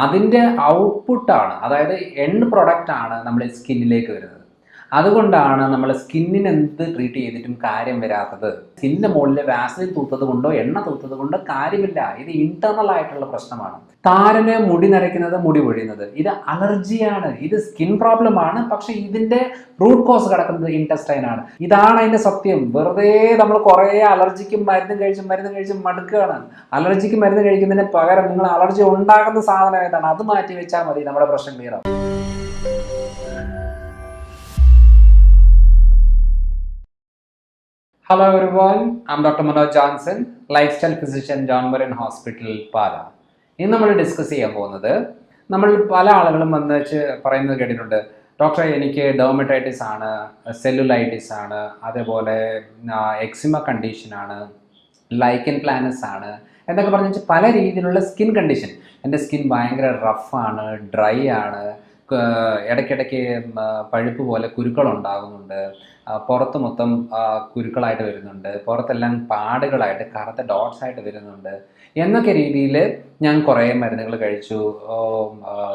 അതിൻ്റെ ഔട്ട്പുട്ടാണ്, അതായത് എൻഡ് പ്രൊഡക്റ്റാണ് നമ്മൾ സ്കിന്നിലേക്ക് വരുന്നത്. അതുകൊണ്ടാണ് നമ്മൾ സ്കിന്നിന് എന്ത് ട്രീറ്റ് ചെയ്തിട്ടും കാര്യം വരാത്തത്. സ്കിന്നിൻ്റെ മുകളിൽ വാസലിൻ തൂത്തത് കൊണ്ടോ എണ്ണ തൂത്തത് കൊണ്ടോ കാര്യമില്ല. ഇത് ഇന്റേണൽ ആയിട്ടുള്ള പ്രശ്നമാണ്. താരന് മുടി നരയ്ക്കുന്നത്, മുടി പൊഴിയുന്നത്, ഇത് അലർജിയാണ്, ഇത് സ്കിൻ പ്രോബ്ലം ആണ്. പക്ഷെ ഇതിന്റെ റൂട്ട് കോസ് കിടക്കുന്നത് ഇൻറ്റസ്റ്റൈൻ ആണ്. ഇതാണ് അതിന്റെ സത്യം. വെറുതെ നമ്മൾ കുറേ അലർജിക്കും മരുന്ന് കഴിച്ചും മടുക്കുകയാണ്. അലർജിക്ക് മരുന്ന് കഴിക്കുന്നതിന് പകരം നിങ്ങൾ അലർജി ഉണ്ടാകുന്ന സാധനം ഏതാണ് അത് മാറ്റി വെച്ചാൽ മതി, നമ്മുടെ പ്രശ്നം ക്ലിയർ ആവും. Hello everyone, I'm Dr. Manoj Johnson, lifestyle physician, John Marin Hospital, Pala. ഇന്ന് നമ്മൾ ഡിസ്കസ് ചെയ്യാൻ പോകുന്നത്, നമ്മൾ പല ആളുകളും വന്ന് വെച്ച് പറയുന്നത് കേട്ടിട്ടുണ്ട്, ഡോക്ടറെ എനിക്ക് ഡെർമറ്റൈറ്റിസ് ആണ്, സെല്ലുലൈറ്റിസ് ആണ്, അതേപോലെ എക്സിമ കണ്ടീഷനാണ്, ലൈക്കൻ പ്ലാനസ് ആണ് എന്നൊക്കെ പറഞ്ഞു വെച്ചാൽ പല രീതിയിലുള്ള സ്കിൻ കണ്ടീഷൻ. എൻ്റെ സ്കിൻ ഭയങ്കര റഫാണ്, ഡ്രൈ ആണ്, ഇടയ്ക്കിടയ്ക്ക് പഴുപ്പ് പോലെ കുരുക്കളുണ്ടാകുന്നുണ്ട്, പുറത്ത് മൊത്തം കുരുക്കളായിട്ട് വരുന്നുണ്ട്, പുറത്തെല്ലാം പാടുകളായിട്ട് കറുത്ത ഡോട്ട്സ് ആയിട്ട് വരുന്നുണ്ട് എന്നൊക്കെ രീതിയിൽ ഞാൻ കുറേ മരുന്നുകൾ കഴിച്ചു,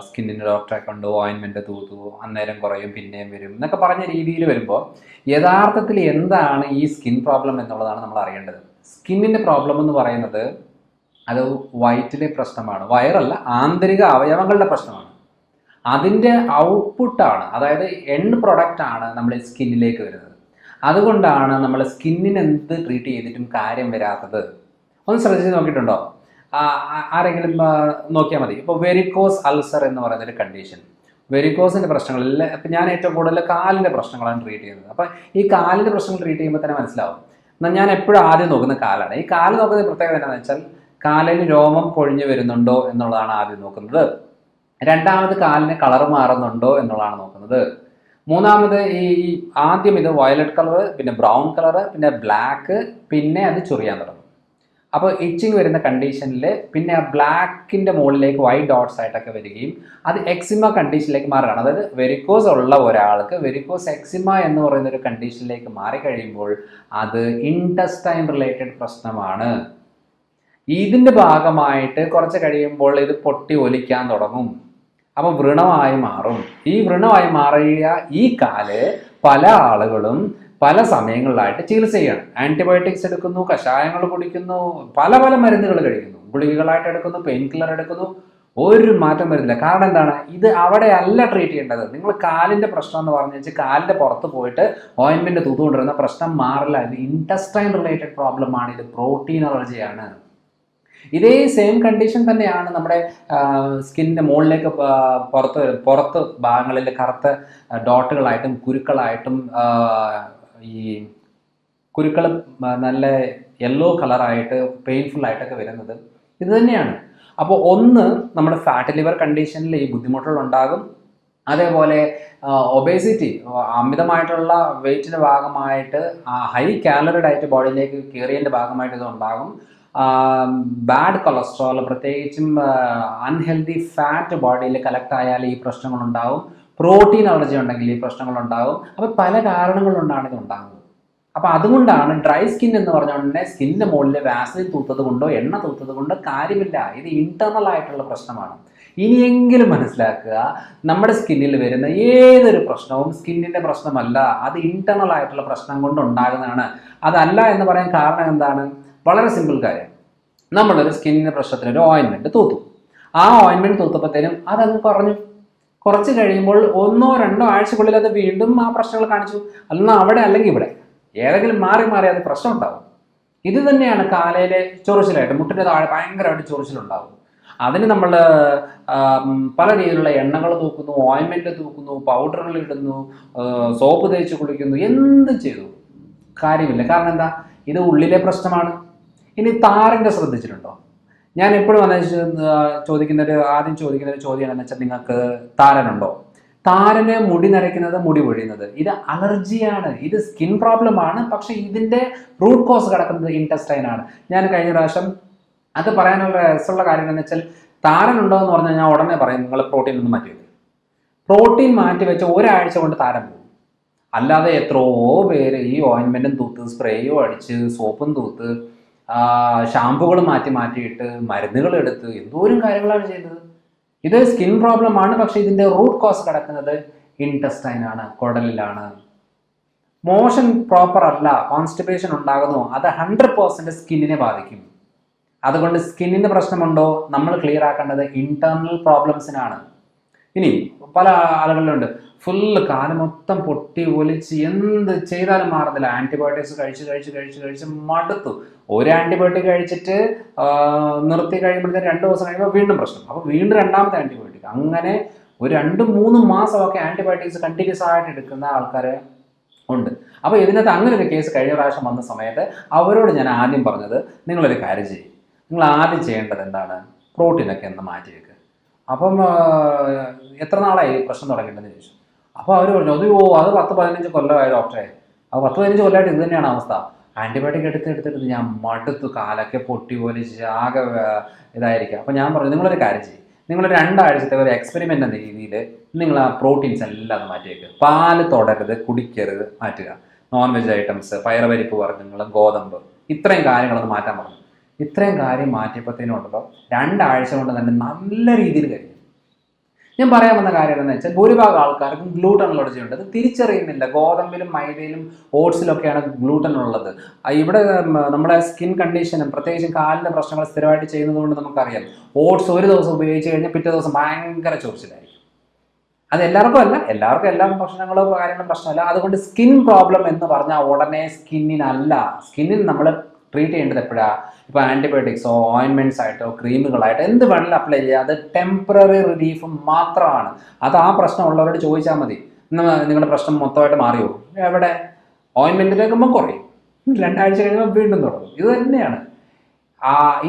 സ്കിന്നിൻ്റെ ഡോക്ടറെ കണ്ടു, ഓയിൻമെൻറ്റ് തൂത്തു, അന്നേരം കുറയും പിന്നെയും വരും എന്നൊക്കെ പറഞ്ഞ രീതിയിൽ വരുമ്പോൾ യഥാർത്ഥത്തിൽ എന്താണ് ഈ സ്കിൻ പ്രോബ്ലം എന്നുള്ളതാണ് നമ്മൾ അറിയേണ്ടത്. സ്കിന്നിൻ്റെ പ്രോബ്ലം എന്ന് പറയുന്നത് അത് വയറ്റിലെ പ്രശ്നമാണ്, വയറല്ല, ആന്തരിക അവയവങ്ങളുടെ പ്രശ്നമാണ്. അതിൻ്റെ ഔട്ട്പുട്ടാണ്, അതായത് എൻഡ് പ്രൊഡക്റ്റാണ് നമ്മൾ സ്കിന്നിലേക്ക് വരുന്നത്. അതുകൊണ്ടാണ് നമ്മൾ സ്കിന്നിന് എന്ത് ട്രീറ്റ് ചെയ്തിട്ടും കാര്യം വരാത്തത്. ഒന്ന് ശ്രദ്ധിച്ച് നോക്കിയിട്ടുണ്ടോ? ആരെങ്കിലും നോക്കിയാൽ മതി. ഇപ്പോൾ വെരിക്കോസ് അൾസർ എന്ന് പറയുന്നൊരു കണ്ടീഷൻ, വെരിക്കോസിൻ്റെ പ്രശ്നങ്ങളിൽ ഇപ്പം ഞാൻ ഏറ്റവും കൂടുതൽ കാലിൻ്റെ പ്രശ്നങ്ങളാണ് ട്രീറ്റ് ചെയ്യുന്നത്. അപ്പം ഈ കാലിൻ്റെ പ്രശ്നങ്ങൾ ട്രീറ്റ് ചെയ്യുമ്പോൾ തന്നെ മനസ്സിലാവും. എന്നാൽ ഞാൻ എപ്പോഴും ആദ്യം നോക്കുന്ന കാലാണ്. ഈ കാല് നോക്കുന്ന പ്രത്യേകത എന്താണെന്ന് വെച്ചാൽ കാലിൽ രോമം പൊഴിഞ്ഞു വരുന്നുണ്ടോ എന്നുള്ളതാണ് ആദ്യം നോക്കുന്നത്. രണ്ടാമത് കാലിന് കളർ മാറുന്നുണ്ടോ എന്നുള്ളതാണ് നോക്കുന്നത്. മൂന്നാമത് ആദ്യം ഇത് വയലറ്റ് കളർ, പിന്നെ ബ്രൗൺ കളർ, പിന്നെ ബ്ലാക്ക്, പിന്നെ അത് ചൊറിയാൻ തുടങ്ങും. അപ്പോൾ ഇച്ചിങ് വരുന്ന കണ്ടീഷനിൽ പിന്നെ ആ ബ്ലാക്കിൻ്റെ മുകളിലേക്ക് വൈറ്റ് ഡോട്ട്സ് ആയിട്ടൊക്കെ വരികയും അത് എക്സിമ കണ്ടീഷനിലേക്ക് മാറുകയാണ്. അതായത് വെരിക്കോസ് ഉള്ള ഒരാൾക്ക് വെരിക്കോസ് എക്സിമ എന്ന് പറയുന്ന ഒരു കണ്ടീഷനിലേക്ക് മാറിക്കഴിയുമ്പോൾ അത് ഇൻറ്റസ്റ്റൈൻ റിലേറ്റഡ് പ്രശ്നമാണ്. ഇതിൻ്റെ ഭാഗമായിട്ട് കുറച്ച് കഴിയുമ്പോൾ ഇത് പൊട്ടി ഒലിക്കാൻ തുടങ്ങും. അപ്പോൾ വ്രണമായി മാറും. ഈ വ്രണമായി മാറിയ ഈ കാല് പല ആളുകളും പല സമയങ്ങളിലായിട്ട് ചികിത്സ ചെയ്യണം. ആൻറ്റിബയോട്ടിക്സ് എടുക്കുന്നു, കഷായങ്ങൾ കുടിക്കുന്നു, പല മരുന്നുകൾ കഴിക്കുന്നു, ഗുളികകളായിട്ട് എടുക്കുന്നു, പെയിൻ കില്ലർ എടുക്കുന്നു, ഒരു മാറ്റം വരുന്നില്ല. കാരണം എന്താണ്? ഇത് അവിടെ അല്ല ട്രീറ്റ് ചെയ്യേണ്ടത്. നിങ്ങൾ കാലിൻ്റെ പ്രശ്നം എന്ന് പറഞ്ഞു വെച്ചാൽ കാലിൻ്റെ പുറത്ത് പോയിട്ട് ഓയിൻമെൻറ്റ് തൂത്തുകൊണ്ടിരുന്ന പ്രശ്നം മാറില്ല. ഇത് ഇൻറ്റസ്റ്റൈൻ റിലേറ്റഡ് പ്രോബ്ലമാണ്, ഇത് പ്രോട്ടീൻ അലർജിയാണ്. ഇതേ സെയിം കണ്ടീഷൻ തന്നെയാണ് നമ്മുടെ സ്കിന്നിൻ്റെ മുകളിലേക്ക് പുറത്ത് ഭാഗങ്ങളിൽ കറുത്ത ഡോട്ടുകളായിട്ടും കുരുക്കളായിട്ടും ഈ കുരുക്കൾ നല്ല യെല്ലോ കളറായിട്ട് പെയിൻഫുൾ ആയിട്ടൊക്കെ വരുന്നത് ഇത് തന്നെയാണ്. അപ്പോൾ ഒന്ന്, നമ്മുടെ ഫാറ്റ് ലിവർ കണ്ടീഷനിൽ ഈ ബുദ്ധിമുട്ടുകൾ ഉണ്ടാകും. അതേപോലെ ഒബേസിറ്റി, അമിതമായിട്ടുള്ള വെയിറ്റിൻ്റെ ഭാഗമായിട്ട് ഹൈ കാലറി ഡയറ്റ് ബോഡിയിലേക്ക് കയറിയതിൻ്റെ ഭാഗമായിട്ട് ഇത് ഉണ്ടാകും. ബാഡ് കൊളസ്ട്രോൾ, പ്രത്യേകിച്ചും അൺഹെൽത്തി ഫാറ്റ് ബോഡിയിൽ കളക്ട് ആയാൽ ഈ പ്രശ്നങ്ങളുണ്ടാവും. പ്രോട്ടീൻ അലർജി ഉണ്ടെങ്കിൽ ഈ പ്രശ്നങ്ങളുണ്ടാവും. അപ്പോൾ പല കാരണങ്ങളുകൊണ്ടാണ് ഇത് ഉണ്ടാകുന്നത്. അപ്പോൾ അതുകൊണ്ടാണ് ഡ്രൈ സ്കിൻ എന്ന് പറഞ്ഞുകൊണ്ട് സ്കിന്നിൻ്റെ മുകളിൽ വാസലിൻ തൂത്തത് കൊണ്ടോ എണ്ണ തൂത്തത് കൊണ്ടോ കാര്യമില്ല. ഇത് ഇന്റേണൽ ആയിട്ടുള്ള പ്രശ്നമാണ്. ഇനിയെങ്കിലും മനസ്സിലാക്കുക, നമ്മുടെ സ്കിന്നിൽ വരുന്ന ഏതൊരു പ്രശ്നവും സ്കിന്നിൻ്റെ പ്രശ്നമല്ല, അത് ഇന്റേണൽ ആയിട്ടുള്ള പ്രശ്നം കൊണ്ട് ഉണ്ടാകുന്നതാണ്. അതല്ല എന്ന് പറയാൻ കാരണം എന്താണ്? വളരെ സിമ്പിൾ കാര്യം. നമ്മളൊരു സ്കിന്നിൻ്റെ പ്രശ്നത്തിന് ഒരു ഓയിൻമെൻറ്റ് തൂത്തു. ആ ഓയിൻമെൻറ്റ് തൂത്തപ്പോഴത്തേനും അതങ്ങ് കുറച്ച് കഴിയുമ്പോൾ 1-2 ആഴ്ചക്കുള്ളിൽ അത് വീണ്ടും ആ പ്രശ്നങ്ങൾ കാണിച്ചു. അല്ലെന്നാൽ അവിടെ അല്ലെങ്കിൽ ഇവിടെ ഏതെങ്കിലും മാറി അത് പ്രശ്നം ഉണ്ടാവും. ഇത് തന്നെയാണ് കാലയിലെ ചൊറിച്ചിലായിട്ട്, മുട്ടിൻ്റെ താഴെ ഭയങ്കരമായിട്ട് ചൊറിച്ചിലുണ്ടാവും. അതിന് നമ്മൾ പല രീതിയിലുള്ള എണ്ണകൾ തൂക്കുന്നു, ഓയിൻമെൻറ്റ് തൂക്കുന്നു, പൗഡറുകൾ ഇടുന്നു, സോപ്പ് തേച്ച് കുളിക്കുന്നു, എന്തും ചെയ്തു കാര്യമില്ല. കാരണം എന്താ? ഇത് ഉള്ളിലെ പ്രശ്നമാണ്. ഇനി താരൻ്റെ ശ്രദ്ധിച്ചിട്ടുണ്ടോ? ഞാൻ എപ്പോഴും ആദ്യം ചോദിക്കുന്ന ഒരു ചോദ്യം എന്താണെന്ന് വെച്ചാൽ, നിങ്ങൾക്ക് താരനുണ്ടോ? താരന് മുടി നരയ്ക്കുന്നത്, മുടി പൊഴിയുന്നത്, ഇത് അലർജിയാണ്, ഇത് സ്കിൻ പ്രോബ്ലം ആണ്. പക്ഷെ ഇതിൻ്റെ റൂട്ട് കോസ് കിടക്കുന്നത് ഇൻറ്റസ്റ്റൈൻ ആണ്. ഞാൻ കഴിഞ്ഞ പ്രാവശ്യം അത് പറയാനുള്ള രസമുള്ള കാര്യം എന്താണെന്ന് വെച്ചാൽ, താരനുണ്ടോ എന്ന് പറഞ്ഞാൽ ഞാൻ ഉടനെ പറയും, നിങ്ങൾ പ്രോട്ടീൻ ഒന്നും മാറ്റി വയ്ക്കും. പ്രോട്ടീൻ മാറ്റി വെച്ച ഒരാഴ്ച കൊണ്ട് താരം പോകും. അല്ലാതെ എത്രയോ പേര് ഈ ഓയിൻമെൻറ്റും തൂത്ത്, സ്പ്രേയും അടിച്ച്, സോപ്പും തൂത്ത്, ഷാമ്പുകൾ മാറ്റിയിട്ട്, മരുന്നുകൾ എടുത്ത്, എന്തോരം കാര്യങ്ങളാണ് ചെയ്യുന്നത്. ഇത് സ്കിൻ പ്രോബ്ലം ആണ്, പക്ഷെ ഇതിന്റെ റൂട്ട് കോസ് കിടക്കുന്നത് ഇൻറ്റസ്റ്റൈൻ ആണ്, കുടലിലാണ്. മോഷൻ പ്രോപ്പർ അല്ല, കോൺസ്റ്റിപ്പേഷൻ ഉണ്ടാകുന്നു, അത് 100% സ്കിന്നിനെ ബാധിക്കും. അതുകൊണ്ട് സ്കിന്നിന് പ്രശ്നമുണ്ടോ, നമ്മൾ ക്ലിയർ ആക്കേണ്ടത് ഇന്റേണൽ പ്രോബ്ലംസിനാണ്. ഇനി പല ആളുകളിലുണ്ട്, ഫുള്ള് കാല് മൊത്തം പൊട്ടി ഒലിച്ച് എന്ത് ചെയ്താലും മാറുന്നില്ല, ആന്റിബയോട്ടിക്സ് കഴിച്ച് മടുത്തു. ഒരു ആന്റിബയോട്ടിക് കഴിച്ചിട്ട് നിർത്തി കഴിയുമ്പോഴത്തേക്ക് 2 ദിവസം കഴിയുമ്പോൾ വീണ്ടും പ്രശ്നം, അപ്പോൾ വീണ്ടും രണ്ടാമത്തെ ആന്റിബയോട്ടിക്. അങ്ങനെ ഒരു 2-3 മാസമൊക്കെ ആന്റിബയോട്ടിക്സ് കണ്ടിന്യൂസ് ആയിട്ട് എടുക്കുന്ന ആൾക്കാർ ഉണ്ട്. അപ്പോൾ ഇതിനകത്ത് അങ്ങനെ ഒരു കേസ് കഴിഞ്ഞ പ്രാവശ്യം വന്ന സമയത്ത് അവരോട് ഞാൻ ആദ്യം പറഞ്ഞത്, നിങ്ങളൊരു കാര്യം ചെയ്യും, നിങ്ങൾ ആദ്യം ചെയ്യേണ്ടത് എന്താണ്, പ്രോട്ടീനൊക്കെ ഒന്ന് മാറ്റി വെക്കുക. അപ്പം എത്ര നാളായി പ്രശ്നം തുടങ്ങിയിട്ടുണ്ടെന്ന് ചോദിച്ചു. അപ്പോൾ അവർ പറഞ്ഞു, അത് 10-15 കൊല്ലമായി ഡോക്ടറെ, അപ്പോൾ 10-15 കൊല്ലമായിട്ട് ഇത് തന്നെയാണ് അവസ്ഥ. ആൻറ്റിബയോട്ടിക് എടുത്തിട്ട് ഞാൻ മടുത്തു, കാലൊക്കെ പൊട്ടി ഒലിച്ച് ആകെ ഇതായിരിക്കും. അപ്പോൾ ഞാൻ പറഞ്ഞു, നിങ്ങളൊരു കാര്യം ചെയ്യും, നിങ്ങൾ 2 ആഴ്ചത്തെ ഒരു എക്സ്പെരിമെൻ്റ് എന്ന രീതിയിൽ നിങ്ങൾ ആ പ്രോട്ടീൻസ് എല്ലാം ഒന്ന് മാറ്റി വയ്ക്കുക. പാല് തൊടരുത്, കുടിക്കരുത്, മാറ്റുക. നോൺ വെജ് ഐറ്റംസ്, പയറുപരിപ്പ് വർഗ്ഗങ്ങൾ, ഗോതമ്പ്, ഇത്രയും കാര്യങ്ങളൊന്ന് മാറ്റാൻ പറഞ്ഞു. ഇത്രയും കാര്യം മാറ്റിയപ്പോഴത്തേനും ഉണ്ടല്ലോ 2 ആഴ്ച കൊണ്ട് തന്നെ നല്ല രീതിയിൽ കഴിഞ്ഞു. ഞാൻ പറയാൻ വന്ന കാര്യം എന്താണെന്ന് വെച്ചാൽ, ഭൂരിഭാഗം ആൾക്കാർക്കും ഗ്ലൂട്ടൻ അലർജി ഉണ്ട്. അത് തിരിച്ചറിയുന്നില്ല. ഗോതമ്പിലും മൈദയിലും ഓട്സിലൊക്കെയാണ് ഗ്ലൂട്ടൻ ഉള്ളത്. ഇവിടെ നമ്മുടെ സ്കിൻ കണ്ടീഷനും പ്രത്യേകിച്ചും കാലിൻ്റെ പ്രശ്നങ്ങൾ സ്ഥിരമായിട്ട് ചെയ്യുന്നത് കൊണ്ട് നമുക്കറിയാം, ഓട്സ് ഒരു ദിവസം ഉപയോഗിച്ച് കഴിഞ്ഞാൽ പിറ്റേ ദിവസം ഭയങ്കര ചൊറിച്ചിലായിരിക്കും. അത് എല്ലാവർക്കും അല്ല, എല്ലാവർക്കും എല്ലാ ഭക്ഷണങ്ങളോ കാര്യങ്ങളും പ്രശ്നമല്ല. അതുകൊണ്ട് സ്കിൻ പ്രോബ്ലം എന്ന് പറഞ്ഞാൽ ഉടനെ സ്കിന്നിനല്ല, സ്കിന്നിന് നമ്മൾ ട്രീറ്റ് ചെയ്യേണ്ടത് എപ്പോഴാണ്, ഇപ്പോൾ ആൻറ്റിബയോട്ടിക്സോ ഓയിൻമെൻറ്റ്സ് ആയിട്ടോ ക്രീമുകളായിട്ടോ എന്ത് വേണമെങ്കിലും അപ്ലൈ ചെയ്യുക. അത് ടെമ്പററി റിലീഫ് മാത്രമാണ്. അത് ആ പ്രശ്നമുള്ളവരോട് ചോദിച്ചാൽ മതി, നിങ്ങളുടെ പ്രശ്നം മൊത്തമായിട്ട് മാറിയോ, എവിടെ, ഓയിൻമെൻറ്റിലേക്കുമ്പോൾ കുറയും, 2 ആഴ്ച കഴിയുമ്പോൾ വീണ്ടും തുടങ്ങും. ഇത് തന്നെയാണ്,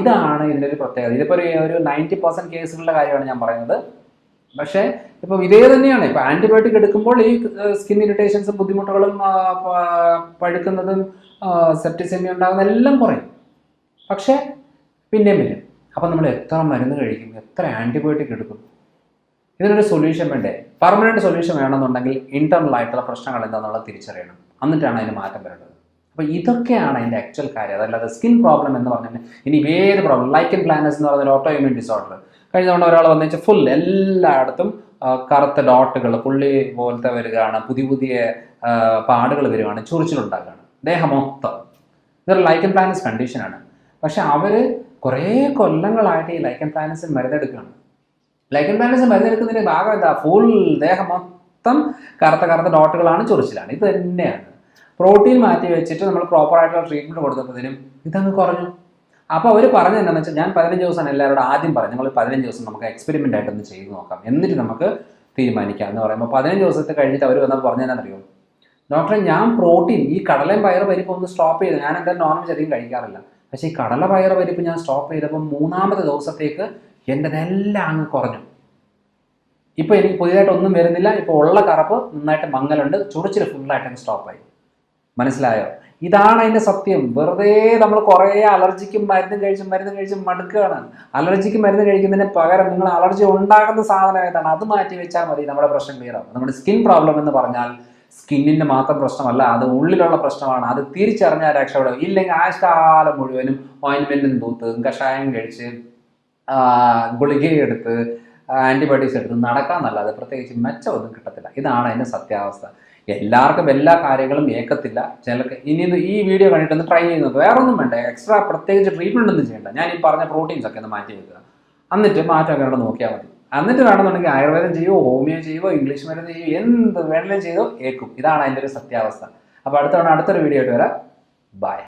ഇതാണ് ഇതിൻ്റെ ഒരു പ്രത്യേകത. ഇതിപ്പോൾ ഒരു 90% കേസുകളുടെ കാര്യമാണ് ഞാൻ പറയുന്നത്. പക്ഷേ ഇപ്പം ഇതേ തന്നെയാണ്. ഇപ്പം ആൻറ്റിബയോട്ടിക് എടുക്കുമ്പോൾ ഈ സ്കിൻ ഇറിറ്റേഷൻസും ബുദ്ധിമുട്ടുകളും പഴുക്കുന്നതും സെപ്റ്റിസെമിയ ഉണ്ടാകുന്ന എല്ലാം കുറയും. പക്ഷേ പിന്നെയും വരും. അപ്പം നമ്മൾ എത്ര മരുന്ന് കഴിക്കും, എത്ര ആൻറ്റിബയോട്ടിക് എടുക്കും, ഇതിനൊരു സൊല്യൂഷൻ വേണ്ടേ? പെർമനൻറ്റ് സൊല്യൂഷൻ വേണമെന്നുണ്ടെങ്കിൽ ഇൻറ്റർണൽ ആയിട്ടുള്ള പ്രശ്നങ്ങൾ എന്താണെന്നുള്ളത് തിരിച്ചറിയണം, എന്നിട്ടാണ് അതിന് മാറ്റം വരേണ്ടത്. അപ്പോൾ ഇതൊക്കെയാണ് അതിൻ്റെ ആക്ച്വൽ കാര്യം. അതല്ലാതെ സ്കിൻ പ്രോബ്ലം എന്ന് പറഞ്ഞാൽ ഇനി ഏത് പ്രോബ്ലം, ലൈക്കൻ പ്ലാനസ് എന്ന് പറഞ്ഞൊരു ഓട്ടോ ഇമ്യൂൺ ഡിസോർഡർ, കഴിഞ്ഞ തവണ ഒരാൾ വന്നു വെച്ചാൽ ഫുൾ എല്ലായിടത്തും കറുത്ത ഡോട്ടുകൾ, പുള്ളി പോലത്തെ വരികയാണ്, പുതിയ പാടുകൾ വരികയാണ്, ചൊറിച്ചിലുണ്ടാകുകയാണ് ദേഹം മൊത്തം. ഇതൊരു ലൈക്കൻ പ്ലാനസ് കണ്ടീഷനാണ്. പക്ഷെ അവർ കുറേ കൊല്ലങ്ങളായിട്ട് ഈ ലൈക്കൻ പ്ലാനസിന് മരുന്നെടുക്കുകയാണ്. ലൈക്കൻ പ്ലാനസിന് മരുന്നെടുക്കുന്നതിൻ്റെ ഭാഗം എന്താ, ഫുൾ ദേഹം മൊത്തം കറുത്ത ഡോട്ടുകളാണ്, ചൊറിച്ചിലാണ്. ഇത് തന്നെയാണ്. പ്രോട്ടീൻ മാറ്റി വെച്ചിട്ട് നമ്മൾ പ്രോപ്പറായിട്ടുള്ള ട്രീറ്റ്മെൻറ്റ് കൊടുത്തതിനും ഇതങ്ങ് കുറഞ്ഞു. അപ്പോൾ അവർ പറഞ്ഞത് എന്താണെന്ന് വെച്ചാൽ, ഞാൻ 15 ദിവസമാണ് എല്ലാവരോടും ആദ്യം പറഞ്ഞു, നിങ്ങൾ 15 ദിവസം നമുക്ക് എക്സ്പെരിമെൻ്റ് ആയിട്ടൊന്ന് ചെയ്ത് നോക്കാം, എന്നിട്ട് നമുക്ക് തീരുമാനിക്കാം എന്ന് പറയുമ്പോൾ 15 ദിവസത്തെ കഴിഞ്ഞിട്ട് അവർ വന്നപ്പോൾ പറഞ്ഞതെന്നറിയോ, ഡോക്ടറെ ഞാൻ പ്രോട്ടീൻ ഈ കടലയും പയറ് പരിപ്പ് ഒന്ന് സ്റ്റോപ്പ് ചെയ്തു, ഞാൻ എന്തായാലും നോൺ വെജ് അധികം കഴിക്കാറില്ല, പക്ഷേ ഈ കടല പയറ് പരിപ്പ് ഞാൻ സ്റ്റോപ്പ് ചെയ്തപ്പോൾ 3ാമത്തെ ദിവസത്തേക്ക് എൻ്റെതെല്ലാം അങ്ങ് കുറഞ്ഞു. ഇപ്പോൾ എനിക്ക് പുതിയതായിട്ടൊന്നും വരുന്നില്ല, ഇപ്പോൾ ഉള്ള കറുപ്പ് നന്നായിട്ട് മങ്ങലുണ്ട്, ചൊറിച്ചിൽ ഫുള്ളായിട്ടങ്ങ് സ്റ്റോപ്പായി. മനസ്സിലായോ? ഇതാണ് അതിൻ്റെ സത്യം. വെറുതെ നമ്മൾ കുറേ അലർജിക്കും മരുന്ന് കഴിച്ച് മടുക്കുകയാണ്. അലർജിക്ക് മരുന്ന് കഴിക്കുന്നതിന് പകരം നിങ്ങൾ അലർജി ഉണ്ടാകുന്ന സാധനം ഏതാണ് അത് മാറ്റി വെച്ചാൽ മതി, നമ്മുടെ പ്രശ്നം ക്ലിയർ ആവും. നമ്മുടെ സ്കിൻ പ്രോബ്ലം എന്ന് പറഞ്ഞാൽ സ്കിന്നിൻ്റെ മാത്രം പ്രശ്നമല്ല, അത് ഉള്ളിലുള്ള പ്രശ്നമാണ്. അത് തിരിച്ചറിഞ്ഞാൽ രക്ഷപ്പെടും. ഇല്ലെങ്കിൽ ആഴ്ചകാലം മുഴുവനും ഓയിൻമെൻറ്റും തൂത്ത് കഷായം കഴിച്ച് ഗുളികയെടുത്ത് ആൻറ്റിബയോട്ടിക്സ് എടുത്ത് നടക്കാമെന്നല്ലാതെ പ്രത്യേകിച്ച് മെച്ചമൊന്നും കിട്ടത്തില്ല. ഇതാണ് അതിൻ്റെ സത്യാവസ്ഥ. എല്ലാവർക്കും എല്ലാ കാര്യങ്ങളും ഏക്കത്തില്ല. ചിലർക്ക് ഇനി ഈ വീഡിയോ കണ്ടിട്ടൊന്ന് ട്രൈ ചെയ്ത് നോക്കുക. വേറെ ഒന്നും വേണ്ട, എക്സ്ട്രാ പ്രത്യേകിച്ച് ട്രീറ്റ്മെൻറ്റ് ഒന്നും ചെയ്യേണ്ട. ഞാൻ ഈ പറഞ്ഞ പ്രോട്ടീൻസ് ഒക്കെ ഒന്ന് മാറ്റി വെക്കുക, എന്നിട്ട് മാറ്റമൊക്കെ അവിടെ നോക്കിയാൽ മതി. എന്നിട്ട് വേണമെന്നുണ്ടെങ്കിൽ ആയുർവേദം ചെയ്യുമോ, ഹോമിയോ ചെയ്യുമോ, ഇംഗ്ലീഷ് മരുന്ന് ചെയ്യുമോ, എന്ത് വേണമെങ്കിലും ചെയ്തോ ഏക്കും. ഇതാണ് അതിൻ്റെ ഒരു സത്യാവസ്ഥ. അപ്പോൾ അടുത്തൊരു വീഡിയോ ആയിട്ട് വരാം. ബൈ.